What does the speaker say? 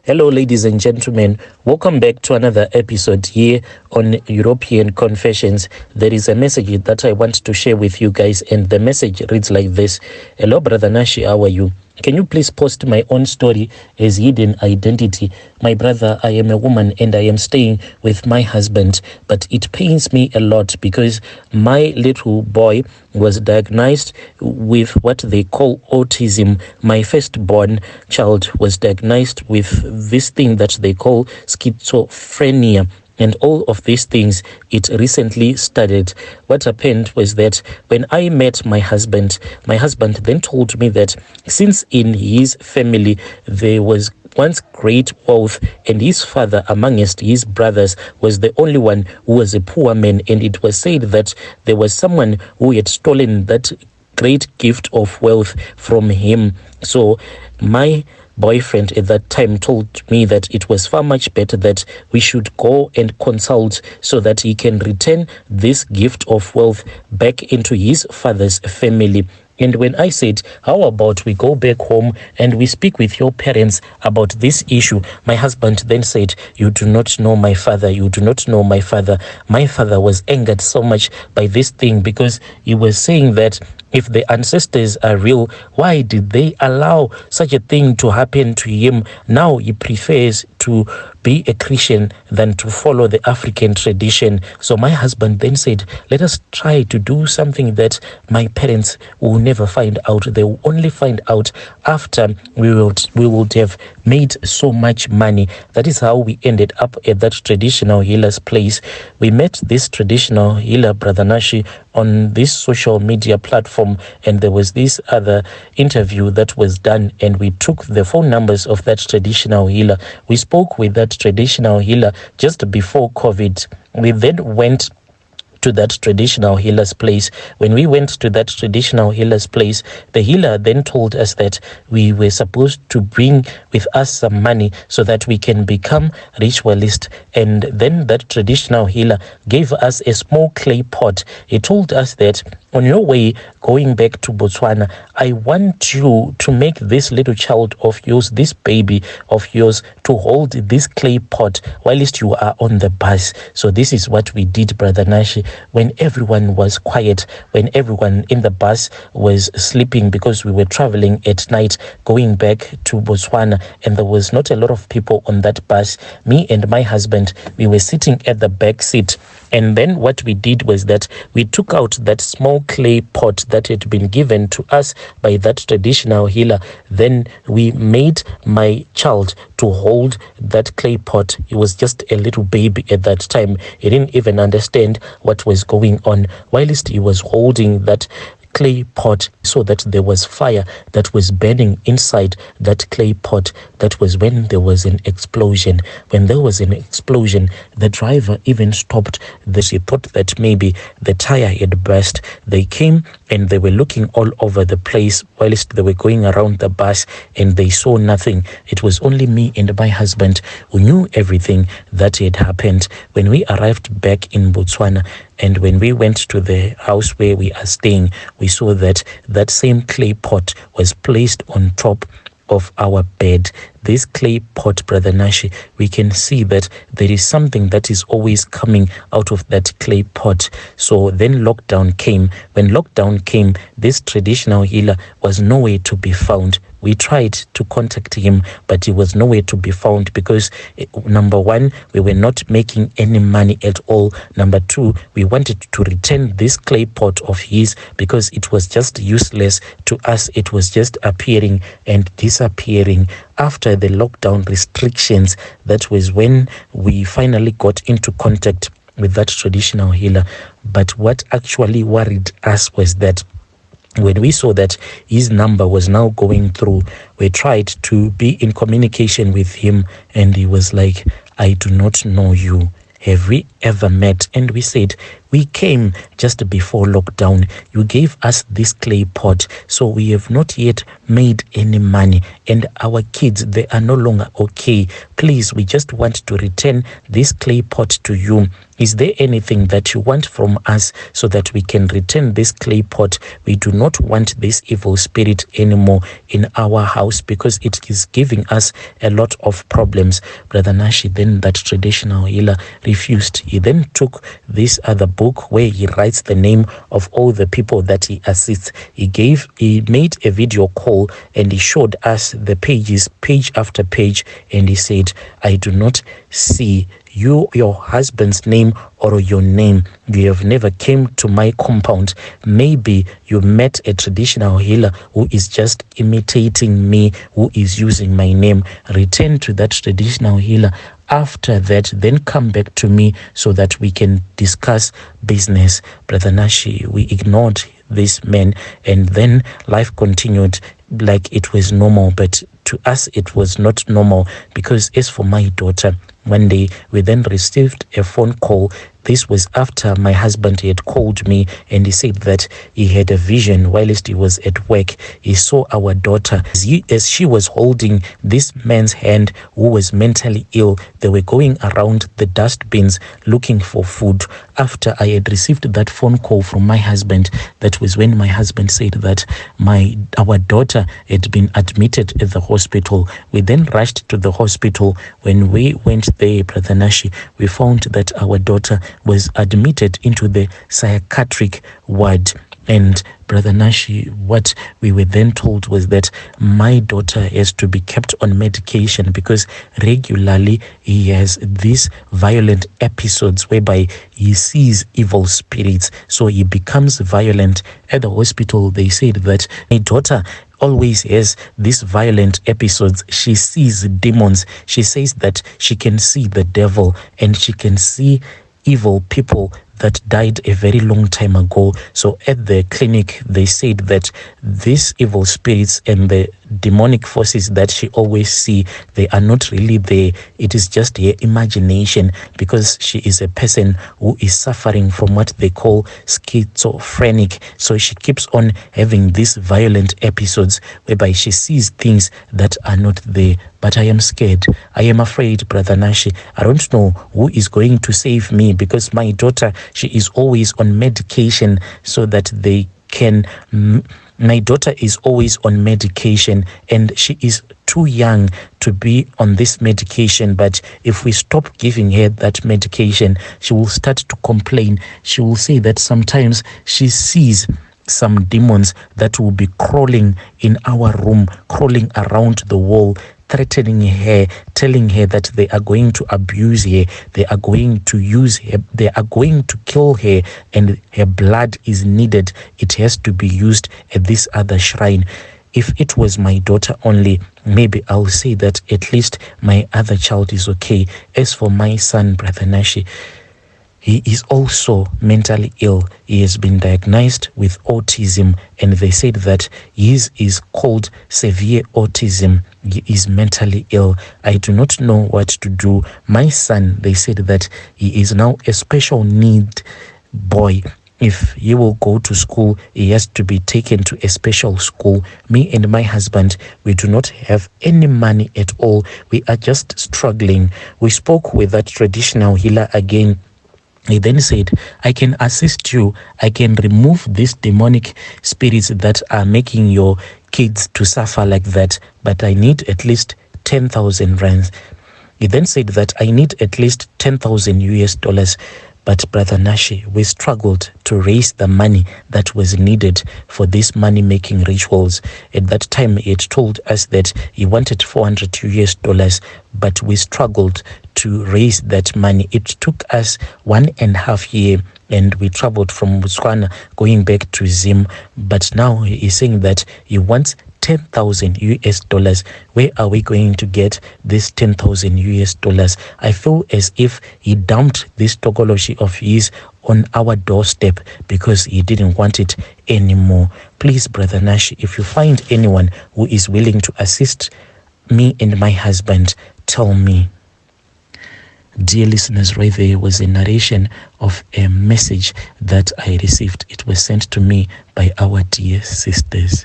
Hello, ladies and gentlemen. Welcome back to another episode here on European Confessions. There is a message that I want to share with you guys, and the message reads like this. Hello, Brother Nashi, how are you? Can you please post my own story as hidden identity? My brother, I am a woman and I am staying with my husband, but it pains me a lot because my little boy was diagnosed with what they call autism. My firstborn child was diagnosed with this thing that they call schizophrenia. And all of these things, it recently started. What happened was that when I met my husband then told me that since in his family there was once great wealth, and his father amongst his brothers was the only one who was a poor man, and it was said that there was someone who had stolen that great gift of wealth from him. So my boyfriend at that time told me that it was far much better that we should go and consult so that he can return this gift of wealth back into his father's family. And when I said, how about we go back home and we speak with your parents about this issue, my husband then said, you do not know my father. You do not know my father. My father was angered so much by this thing because he was saying that if the ancestors are real, why did they allow such a thing to happen to him? Now he prefers to be a Christian than to follow the African tradition. So my husband then said, let us try to do something that my parents will never find out. They will only find out after we would have made so much money. That is how we ended up at that traditional healer's place. We met this traditional healer, Brother Nashi, on this social media platform, and there was this other interview that was done, and we took the phone numbers of that traditional healer. We spoke with that traditional healer just before COVID. We then went to that traditional healer's place. When we went to that traditional healer's place, the healer then told us that we were supposed to bring with us some money so that we can become ritualist. And then that traditional healer gave us a small clay pot. He told us that on your way going back to Botswana, I want you to make this little child of yours, this baby of yours, to hold this clay pot whilst you are on the bus. So this is what we did, Brother Nashi, when everyone was quiet, when everyone in the bus was sleeping because we were traveling at night going back to Botswana, and there was not a lot of people on that bus. Me and my husband, we were sitting at the back seat. And then what we did was that we took out that small clay pot that had been given to us by that traditional healer. Then we made my child to hold that clay pot. He was just a little baby at that time. He didn't even understand what was going on. Whilst he was holding that clay pot, so that there was fire that was burning inside that clay pot. That was when there was an explosion. When there was an explosion, the driver even stopped. He thought that maybe the tire had burst. They came and they were looking all over the place whilst they were going around the bus, and they saw nothing. It was only me and my husband who knew everything that had happened. When we arrived back in Botswana, and when we went to the house where we are staying, we saw that that same clay pot was placed on top of our bed. This clay pot, Brother Nashi, we can see that there is something that is always coming out of that clay pot. So then lockdown came. When lockdown came, this traditional healer was nowhere to be found. We tried to contact him, but he was nowhere to be found because, number one, we were not making any money at all. Number two, we wanted to return this clay pot of his because it was just useless to us. It was just appearing and disappearing. After the lockdown restrictions, that was when we finally got into contact with that traditional healer. But what actually worried us was that when we saw that his number was now going through, we tried to be in communication with him, and he was like, I do not know you. Have we ever met. And we said, we came just before lockdown. You gave us this clay pot, so we have not yet made any money. And our kids, they are no longer okay. Please, we just want to return this clay pot to you. Is there anything that you want from us so that we can return this clay pot? We do not want this evil spirit anymore in our house because it is giving us a lot of problems. Brother Nashi, then that traditional healer refused. He then took this other book where he writes the name of all the people that he assists. He made a video call and he showed us the pages, page after page, and he said, I do not see your husband's name or your name. You have never came to my compound. Maybe you met a traditional healer who is just imitating me, who is using my name. Return to that traditional healer. After that, then come back to me so that we can discuss business. Brother Nashi, we ignored this man, and then life continued like it was normal, but to us it was not normal, because as for my daughter, one day we then received a phone call. This was after my husband had called me, and he said that he had a vision whilst he was at work. He saw our daughter as she was holding this man's hand who was mentally ill. They were going around the dustbins looking for food. After I had received that phone call from my husband, that was when my husband said that our daughter had been admitted at the hospital. We then rushed to the hospital. When we went there, Brother Nashi, we found that our daughter was admitted into the psychiatric ward. And Brother Nashi, what we were then told was that my daughter has to be kept on medication because regularly he has these violent episodes whereby he sees evil spirits. So he becomes violent. At the hospital, they said that my daughter always has these violent episodes. She sees demons. She says that she can see the devil and she can see evil people that died a very long time ago. So at the clinic, they said that these evil spirits and the demonic forces that she always see, they are not really there. It is just her imagination, because she is a person who is suffering from what they call schizophrenic. So she keeps on having these violent episodes whereby she sees things that are not there. But I am scared. I am afraid, Brother Nashi. I don't know who is going to save me, because my daughter, she is always on medication so that they can... My daughter is always on medication and she is too young to be on this medication. But if we stop giving her that medication, she will start to complain. She will say that sometimes she sees some demons that will be crawling in our room, crawling around the wall, threatening her, telling her that they are going to abuse her, they are going to use her, they are going to kill her, and her blood is needed. It has to be used at this other shrine. If it was my daughter only, maybe I'll say that at least my other child is okay. As for my son, Brother Nashi, he is also mentally ill. He has been diagnosed with autism, and they said that his is called severe autism. He is mentally ill. I do not know what to do. My son, they said that he is now a special need boy. If he will go to school, he has to be taken to a special school. Me and my husband, we do not have any money at all. We are just struggling. We spoke with that traditional healer again. He then said, I can assist you. I can remove these demonic spirits that are making your kids to suffer like that. But I need at least 10,000 rands. He then said that I need at least 10,000 US dollars. But Brother Nashi, we struggled to raise the money that was needed for these money-making rituals. At that time, he had told us that he wanted 400 US dollars, but we struggled to raise that money. It took us 1.5 years, and we traveled from Botswana going back to Zim. But now he is saying that he wants 10,000 US dollars. Where are we going to get this 10,000 US dollars? I feel as if he dumped this tokology of his on our doorstep because he didn't want it anymore. Please, Brother Nashi, if you find anyone who is willing to assist me and my husband, tell me. Dear listeners, right there was a narration of a message that I received. It was sent to me by our dear sisters.